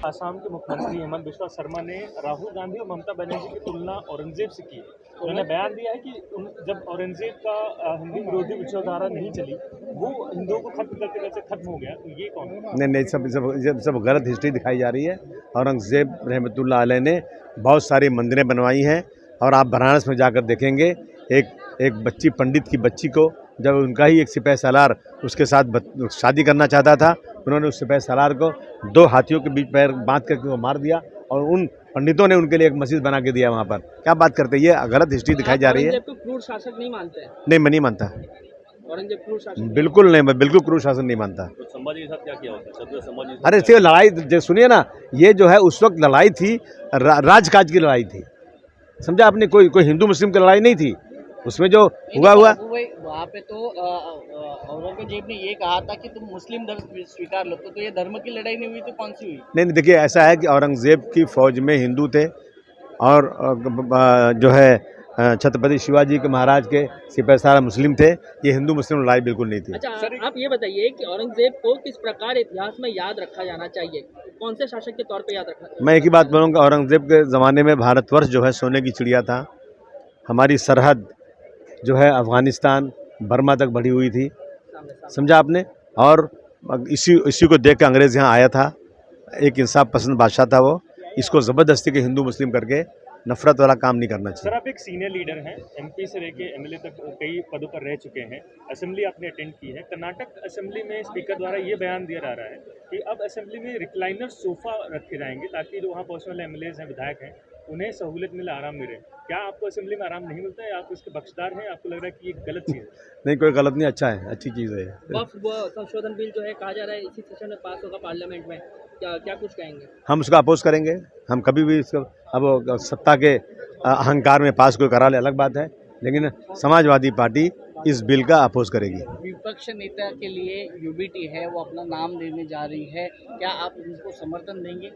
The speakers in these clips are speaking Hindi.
आसाम के मुख्यमंत्री हेमंत बिस्वा शर्मा ने राहुल गांधी और ममता बनर्जी की तुलना औरंगजेब से की है। उन्होंने बयान दिया है कि जब औरंगजेब का हिंदू विरोधी विचारधारा नहीं चली, वो हिंदुओं को खत्म करते करते खत्म हो गया, तो ये कौन है? नहीं, सब गलत हिस्ट्री दिखाई जा रही है। औरंगजेब रहमतुल्लाह अलैह ने बहुत सारी मंदिरें बनवाई हैं और आप बनारस में जाकर देखेंगे एक बच्ची, पंडित की बच्ची को, जब उनका ही एक सिपाही सालार उसके साथ शादी करना चाहता था, उन्होंने उस सिपाही सालार को 2 हाथियों के बीच पैर बांध करके वो मार दिया और उन पंडितों ने उनके लिए एक मस्जिद बना के दिया वहाँ पर। क्या बात करते हैं, ये गलत हिस्ट्री दिखाई जा रही है। औरंगजेब को क्रूर शासक नहीं मानते हैं? नहीं, मैं नहीं मानता, औरंगजेब क्रूर शासक बिल्कुल नहीं, मैं बिल्कुल क्रूर शासन नहीं मानता। तो संभाजी के साथ क्या किया होता है? क्षत्रिय संभाजी के साथ अरे सिर्फ लड़ाई सुनिए ना, ये जो है उस वक्त लड़ाई थी, राजकाज की लड़ाई थी, समझा आपने? कोई हिंदू मुस्लिम की लड़ाई नहीं थी उसमें। जो हुआ वहाँ पे तो औरंगजेब ने ये कहा था कि तुम मुस्लिम धर्म स्वीकार लो, तो ये धर्म की लड़ाई नहीं हुई तो कौन सी हुई? नहीं, देखिए ऐसा है कि औरंगजेब की फौज में हिंदू थे और जो है छत्रपति शिवाजी के महाराज के सिपाही सालार मुस्लिम थे। ये हिंदू मुस्लिम लड़ाई बिल्कुल नहीं थी। अच्छा, आप ये बताइए कि औरंगजेब को किस प्रकार इतिहास में याद रखा जाना चाहिए, कौन से शासक के तौर पे याद रखा? मैं एक ही बात बोलूँगा, औरंगजेब के ज़माने में भारतवर्ष जो है सोने की चिड़िया था। हमारी सरहद जो है अफ़गानिस्तान बर्मा तक बढ़ी हुई थी, समझा आपने? और इसी को देख के अंग्रेज़ यहाँ आया था। एक इंसाफ पसंद बादशाह था वो। इसको ज़बरदस्ती के हिंदू मुस्लिम करके नफरत वाला काम नहीं करना चाहिए। सर, आप एक सीनियर लीडर हैं, एमपी से लेके एमएलए तक कई पदों पर रह चुके हैं, असेंबली आपने अटेंड की है। कर्नाटक असेंबली में स्पीकर द्वारा ये बयान दिया जा रहा है कि अब असेंबली में रिक्लाइनर सोफा रखे जाएंगे ताकि जो वहाँ पहुँचने वाले एमएलएज हैं, विधायक हैं, उन्हें सहूलियत मिले, आराम मिले। क्या आपको असेंबली में आराम नहीं मिलता है? आप इसके बख्शदार हैं? आपको लग रहा है कि ये गलत चीज़ है? नहीं, कोई गलत नहीं, अच्छा है, अच्छी चीज़ है। वक्फ संशोधन बिल जो है कहा जा रहा है इसी सेशन में पास होगा पार्लियामेंट में, क्या कुछ कहेंगे? हम उसका अपोज करेंगे। हम कभी भी इसको, अब सत्ता के अहंकार में पास कोई करा ले अलग बात है, लेकिन समाजवादी पार्टी इस बिल का अपोज करेगी। विपक्ष नेता के लिए यूबीटी है, वो अपना नाम देने जा रही है, क्या आप उनको समर्थन देंगे?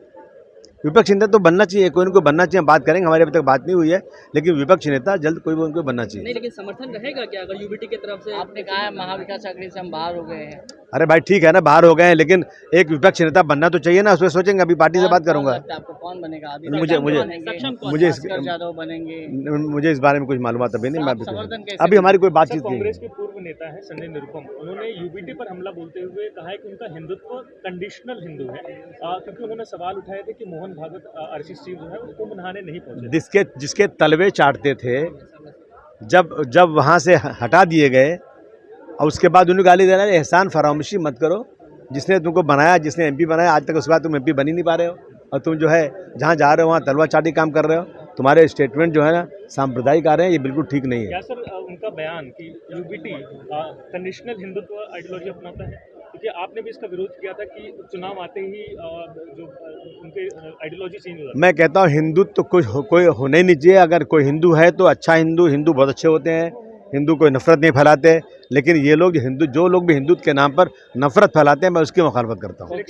विपक्ष नेता तो बनना चाहिए, कोई उनको बनना चाहिए, हम बात करेंगे। हमारी अभी तक बात नहीं हुई है, लेकिन विपक्ष नेता जल्द कोई भी उनको बनना चाहिए। नहीं, लेकिन समर्थन रहेगा क्या अगर यूबीटी की तरफ से? आपने कहा है महाविकास अघाड़ी से हम बाहर हो गए हैं। अरे भाई ठीक है ना, बाहर हो गए हैं, लेकिन एक विपक्ष नेता बनना तो चाहिए ना, उसमें सोचेंगे। अभी पार्टी से बात करूंगा। आपको कौन बनेगा? अभी मुझे इस बारे में कुछ मालूमात अभी नहीं। अभी हमारी कोई बातचीत नहीं। कांग्रेस के पूर्व नेता है संजय निरुपम, उन्होंने यूबीटी पर हमला बोलते हुए कहा है कि उनका हिंदुत्व कंडीशनल हिंदू है, क्योंकि उन्होंने सवाल उठाए थे कि मोहन भागवत आरसीसी जो है वो कुंभ नहाने नहीं पहुंचे, जिसके तलवे चाटते थे, जब वहाँ से हटा दिए गए और उसके बाद उन्हें गाली दे रहा है, एहसान फरामोशी मत करो। जिसने तुमको बनाया, जिसने एमपी बनाया, आज तक उसके बाद तुम एमपी बन ही नहीं पा रहे हो, और तुम जो है जहाँ जा रहे हो वहाँ तलवा चाटी काम कर रहे हो। तुम्हारे स्टेटमेंट जो है ना सांप्रदायिक आ रहे हैं, ये बिल्कुल ठीक नहीं है। क्या सर उनका बयान कि यूबीटी कंडीशनल हिंदुत्व आइडियोलॉजी अपनाता है? क्योंकि आपने भी इसका विरोध किया था कि चुनाव आते ही जो उनके आइडियोलॉजी चेंज हो जाती है। मैं कहता हूँ हिंदुत्व तो कोई होना ही नहीं चाहिए। अगर कोई हिंदू है तो अच्छा हिंदू बहुत अच्छे होते हैं, हिंदू कोई नफरत नहीं फैलाते। लेकिन ये लोग जो लोग भी हिंदुत्व के नाम पर नफरत फैलाते हैं, मैं उसकी मुखालफत करता हूँ।